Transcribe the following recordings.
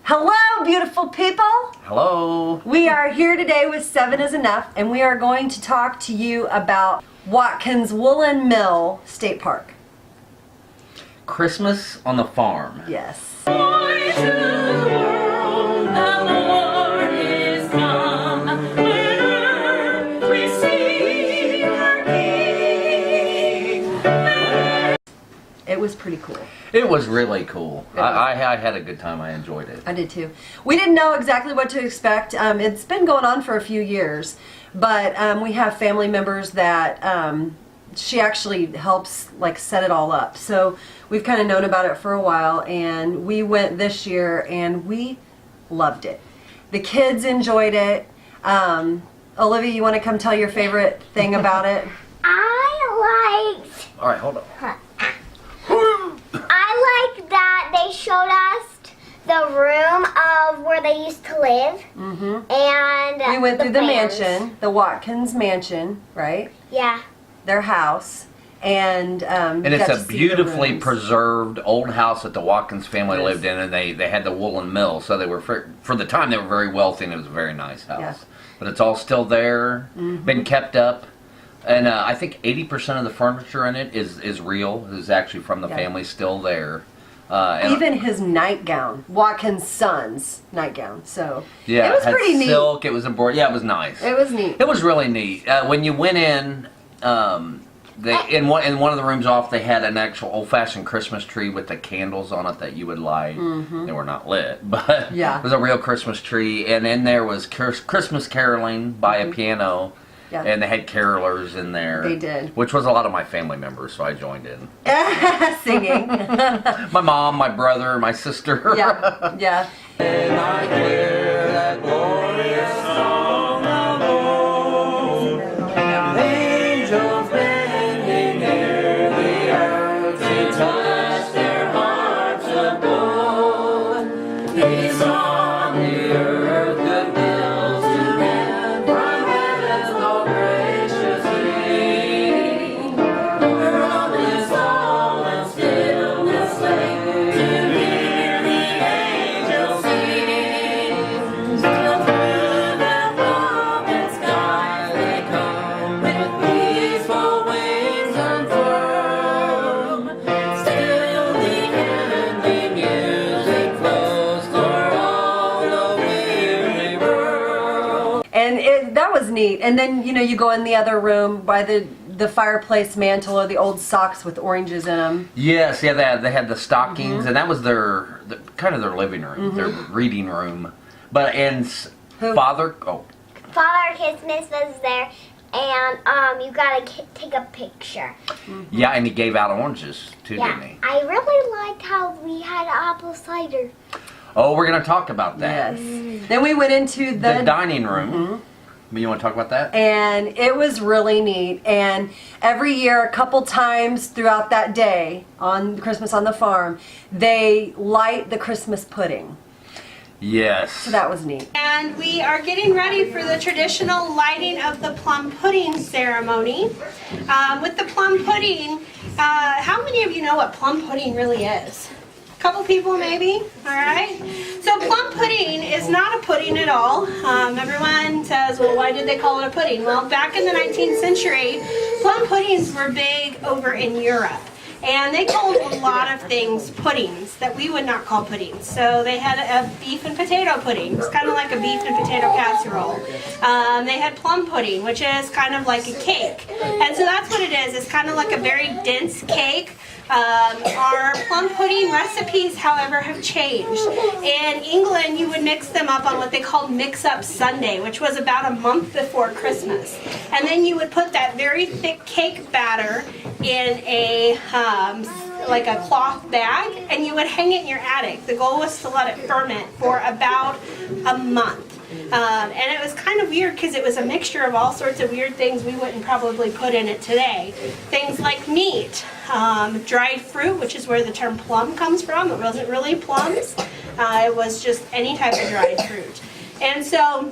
Hello, beautiful people. Hello. We are here today with 7 is Enough, and we are going to talk to you about Watkins Woolen Mill State Park. Christmas on the farm. Yes. It was pretty cool. It was really cool. I had a good time. I enjoyed it. I did too. We didn't know exactly what to expect. It's been going on for a few years, but we have family members that she actually helps like set it all up. So we've kind of known about it for a while, and we went this year and we loved it. The kids enjoyed it. Olivia, you want to come tell your favorite thing about it? I liked... All right, hold on. I like that they showed us the room of where they used to live. Mm-hmm. And we went through the bands. mansion, the Watkins mansion, right? Yeah. Their house. And it's a beautifully preserved old house that the Watkins family lived in, and they had the woolen mill, so they were for the time they were very wealthy, and it was a very nice house. Yeah. But it's all still there, been kept up, and I think 80% of the furniture in it is real. Is actually from the family, still there. Even his nightgown, Watkins' son's nightgown. So yeah, it was had pretty neat. Silk. It was embroidered. Yeah, it was nice. It was neat. It was really neat. When you went in. In one of the rooms off, they had an actual old-fashioned Christmas tree with the candles on it that you would light. They were not lit, but it was a real Christmas tree. And in there was Christmas caroling by a piano, and they had carolers in there. They did. Which was a lot of my family members, so I joined in. Singing. My mom, my brother, my sister. Yeah, yeah. And I hear that glorious song of old, angels bending near the earth to touch their hearts of gold. Peace on the earth, good will to men, from heaven's all gracious King. The world is all in stillness laid to hear the angels sing. Still through the open skies they come with peaceful wings unfurled. Still the heavenly music flows for all the weary world. And that was neat. And then, you go in the other room by the fireplace mantle or the old socks with oranges in them. Yes, yeah, they had the stockings, and that was kind of their living room, their reading room. But Father Christmas was there, and you gotta take a picture. Yeah, and he gave out oranges too, didn't he? I really liked how we had apple cider. Oh, we're going to talk about that. Yes. Then we went into The dining room. You want to talk about that? And it was really neat. And every year, a couple times throughout that day on Christmas on the farm, they light the Christmas pudding. Yes. So that was neat. And we are getting ready for the traditional lighting of the plum pudding ceremony. With the plum pudding, how many of you know what plum pudding really is? A couple people maybe, all right? So plum pudding is not a pudding at all. Everyone says, well, why did they call it a pudding? Well, back in the 19th century, plum puddings were big over in Europe. And they called a lot of things puddings that we would not call puddings. So they had a beef and potato pudding. It's kind of like a beef and potato casserole. They had plum pudding, which is kind of like a cake. And so that's what it is. It's kind of like a very dense cake. Our plum pudding recipes, however, have changed. In England, you would mix them up on what they called mix-up Sunday, which was about a month before Christmas. And then you would put that very thick cake batter in a like a cloth bag, and you would hang it in your attic. The goal was to let it ferment for about a month. And it was kind of weird because it was a mixture of all sorts of weird things we wouldn't probably put in it today. Things like meat, dried fruit, which is where the term plum comes from. It wasn't really plums. It was just any type of dried fruit. And so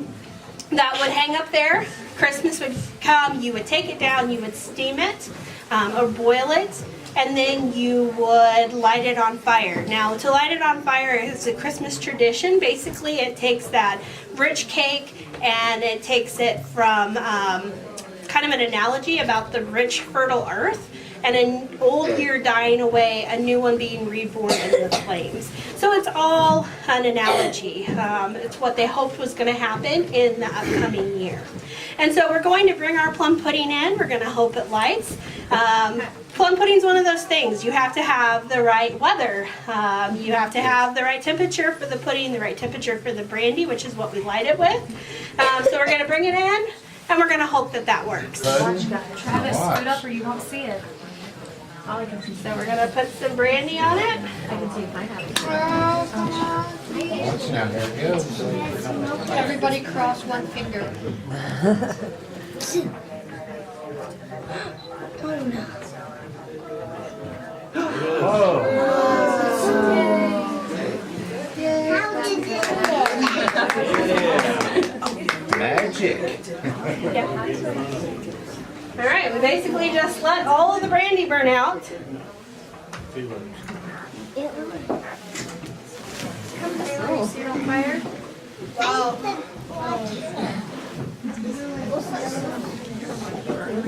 that would hang up there. Christmas would come, you would take it down, you would steam it or boil it. and then you would light it on fire. Now, to light it on fire is a Christmas tradition. Basically, it takes that rich cake and it takes it from kind of an analogy about the rich, fertile earth, and an old year dying away, a new one being reborn in the flames. So it's all an analogy. It's what they hoped was going to happen in the upcoming year. And so we're going to bring our plum pudding in. We're going to hope it lights. Plum pudding is one of those things. You have to have the right weather. You have to have the right temperature for the pudding, the right temperature for the brandy, which is what we light it with. So we're going to bring it in, and we're going to hope that that works. Watch, Travis, scoot up or you won't see it. So we're going to put some brandy on it. I can see if I have Watch now, there it goes. Everybody cross one finger. Magic. All right, we basically just let all of the brandy burn out. See it on fire?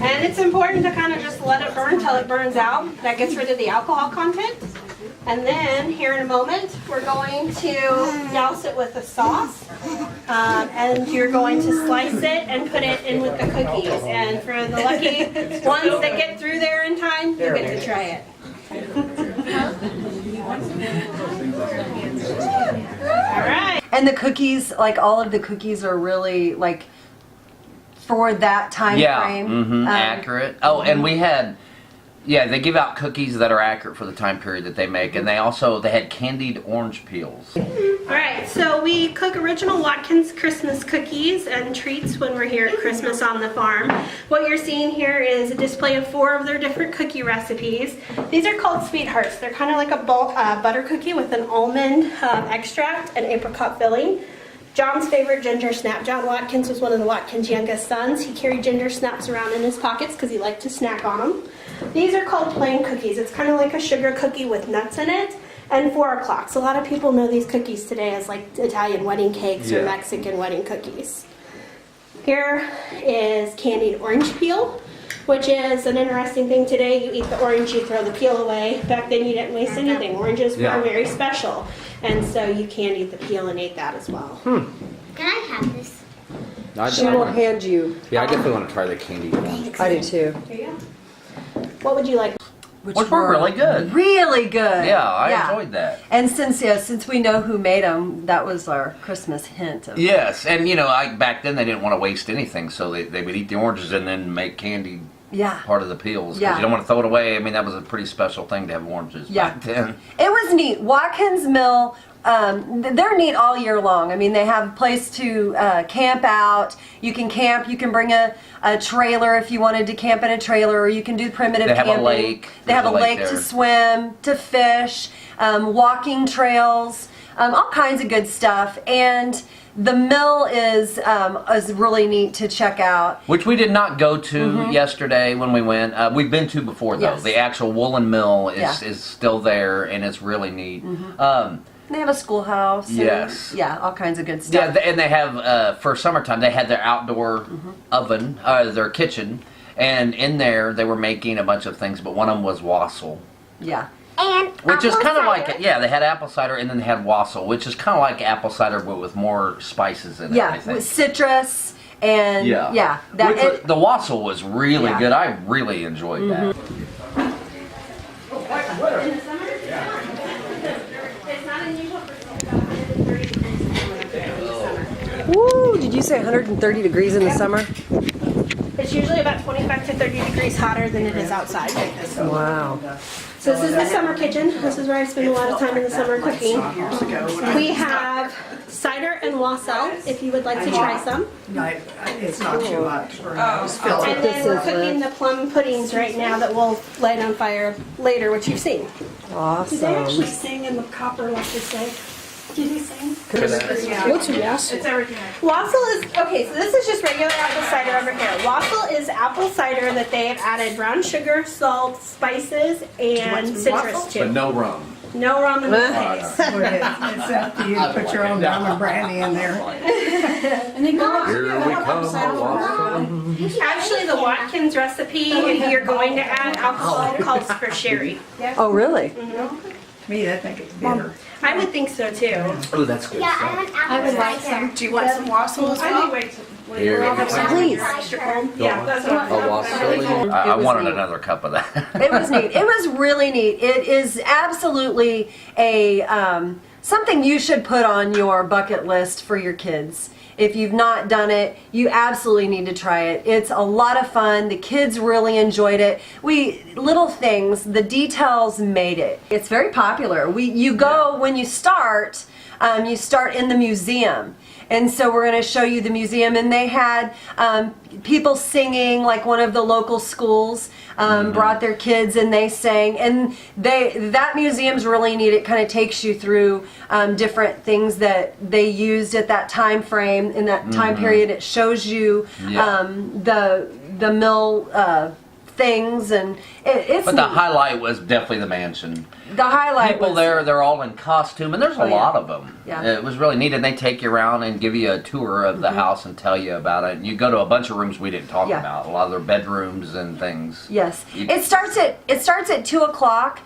And it's important to kind of just let it burn till it burns out. That gets rid of the alcohol content. And then here in a moment, we're going to douse it with a sauce. And you're going to slice it and put it in with the cookies. And for the lucky ones that get through there in time, you get to try it. All right. And the cookies, like all of the cookies are really like for that time frame. Accurate. Oh, and we had, they give out cookies that are accurate for the time period that they make, and they had candied orange peels. All right, so we cook original Watkins Christmas cookies and treats when we're here at Christmas on the farm. What you're seeing here is a display of 4 of their different cookie recipes. These are called Sweethearts. They're kind of like a butter cookie with an almond extract and apricot filling. John's favorite ginger snap. John Watkins was one of the Watkins' youngest sons. He carried ginger snaps around in his pockets because he liked to snack on them. These are called plain cookies. It's kind of like a sugar cookie with nuts in it. And 4 o'clocks. A lot of people know these cookies today as like Italian wedding cakes or Mexican wedding cookies. Here is candied orange peel, which is an interesting thing today. You eat the orange, you throw the peel away. Back then you didn't waste anything. Oranges were very special. And so you candied the peel and ate that as well. Can I have this? She will hand you. Yeah, I definitely want to try the candy. I do too. There you go. What would you like? Which were really good. Really good. Yeah, I enjoyed that. And since we know who made them, that was our Christmas hint. Yes, and back then they didn't want to waste anything, so they would eat the oranges and then make candy part of the peels. Because you don't want to throw it away. I mean, that was a pretty special thing to have oranges back then. It was neat. Watkins Mill, they're neat all year long. I mean, they have a place to camp out. You can camp. You can bring a trailer if you wanted to camp in a trailer, or you can do primitive camping. They have a lake. They have a lake to swim, to fish, walking trails, all kinds of good stuff. And the mill is really neat to check out. Which we did not go to yesterday when we went. We've been to before, though. Yes. The actual woolen mill is still there, and it's really neat. They have a schoolhouse. Yes. All kinds of good stuff. Yeah, and they have, for summertime, they had their outdoor oven, their kitchen, and in there they were making a bunch of things, but one of them was wassail. Yeah. And Which is kind of cider. like, they had apple cider and then they had wassail, which is kind of like apple cider but with more spices in it, I think. With citrus and the wassail was really good. I really enjoyed that. In the summer? It's not unusual for it to be about 130 degrees in the summer. Woo! Did you say 130 degrees in the summer? It's usually about 25 to 30 degrees hotter than it is outside like this. Wow. So this is the summer kitchen. This is where I spend a lot of time in the summer cooking. We have cider and wassail, if you would like to try some. It's not too much. And then we're cooking the plum puddings right now that we'll light on fire later, which you've seen. Awesome. Did they actually sing in the copper like they say? Did he sing? What's wassail? It's everything. Waffle is, okay, so this is just regular apple cider over here. Waffle is apple cider that they have added brown sugar, salt, spices, and some citrus waffle? to. But no rum. No rum in the case. It's up to you to put your own rum and brandy in there. And then go Here we come. Actually, the Watkins recipe, if you're going to add alcohol, calls for sherry. Oh, really? Me, I think it's bitter. I would think so too. Oh, that's good Yeah, stuff. I want apple I would like cider. some. Do you want some wassail as well? Here, Please. Yeah, that's what a wassail. I It was wanted neat. another cup of that. It was neat. It was really neat. It is absolutely a something you should put on your bucket list for your kids. If you've not done it, you absolutely need to try it. It's a lot of fun. The kids really enjoyed it. Little things, the details made it. It's very popular. You go when you start in the museum. And so we're going to show you the museum, and they had people singing, like one of the local schools brought their kids and they sang, and that museum's really neat. It kind of takes you through different things that they used at that time frame in that time period. It shows you the mill things, and it's But the neat. highlight was definitely the mansion. The highlight People was, there, they're all in costume, and there's a yeah. lot of them. Yeah. It was really neat, and they take you around and give you a tour of the house and tell you about it. And you go to a bunch of rooms we didn't talk Yeah. about, a lot of their bedrooms and things. Yes, You- it starts at 2:00,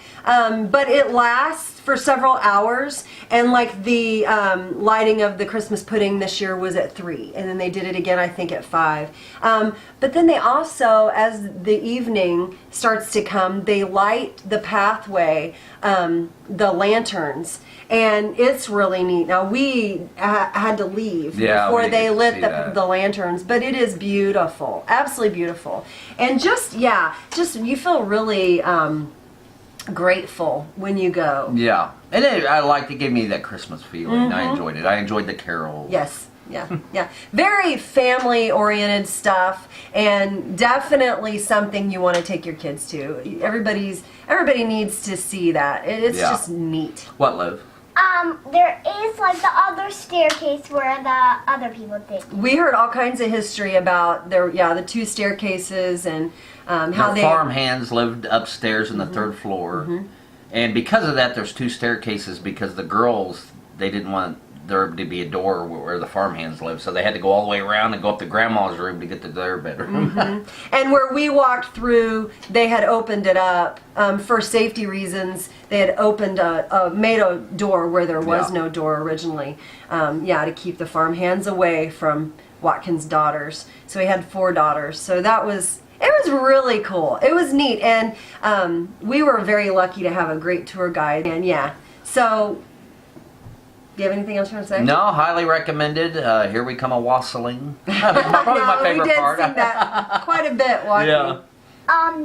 but it lasts for several hours. And like the lighting of the Christmas pudding this year was at 3, and then they did it again, I think, at 5. But then they also, as the evening starts to come, they light the pathway, the lanterns. And it's really neat. Now we had to leave Yeah, before we they did lit see the that. the lanterns, but it is beautiful, absolutely beautiful, and just you feel really grateful when you go. Yeah, and I liked it. Gave me that Christmas feeling. I enjoyed it. I enjoyed the carols. Yes, yeah, very family oriented stuff, and definitely something you want to take your kids to. Everybody needs to see that. It's Yeah. just neat. What, Liv? There is like the other staircase where the other people did. We heard all kinds of history about the 2 staircases and how Their they farm hands lived upstairs in the 3rd floor, and because of that, there's 2 staircases because the girls, they didn't want there to be a door where the farm hands lived, so they had to go all the way around and go up to grandma's room to get to their bedroom. And where we walked through, they had opened it up for safety reasons. They had made a door where there was Yeah. no door originally. To keep the farm hands away from Watkins' daughters. So he had 4 daughters. So it was really cool. It was neat, and we were very lucky to have a great tour guide. And so. Do you have anything else you want to say? No, highly recommended. Here we come a wassailing. Probably my No, favorite we did part. sing that quite a bit, Watkin. Yeah.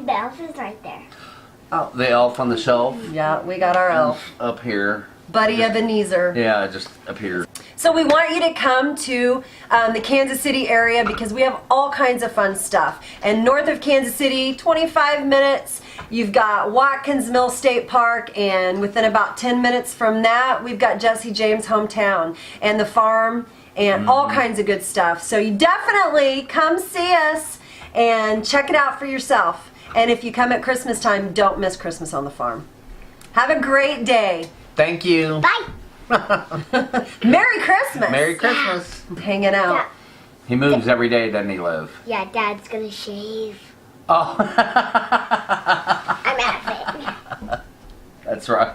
The elf is right there. The elf on the shelf Yeah, we got our elf, up here. Buddy Ebenezer. Yeah, just up here. So we want you to come to the Kansas City area because we have all kinds of fun stuff. And north of Kansas City, 25 minutes, you've got Watkins Mill State Park, and within about 10 minutes from that, we've got Jesse James' hometown and the farm and all kinds of good stuff. So you definitely come see us and check it out for yourself. And if you come at Christmas time, don't miss Christmas on the farm. Have a great day. Thank you. Bye. Merry Christmas. Merry Christmas. Hanging out. Yeah. He moves every day, doesn't he, Liv? Yeah, Dad's gonna shave. Oh. I'm out of it. That's right.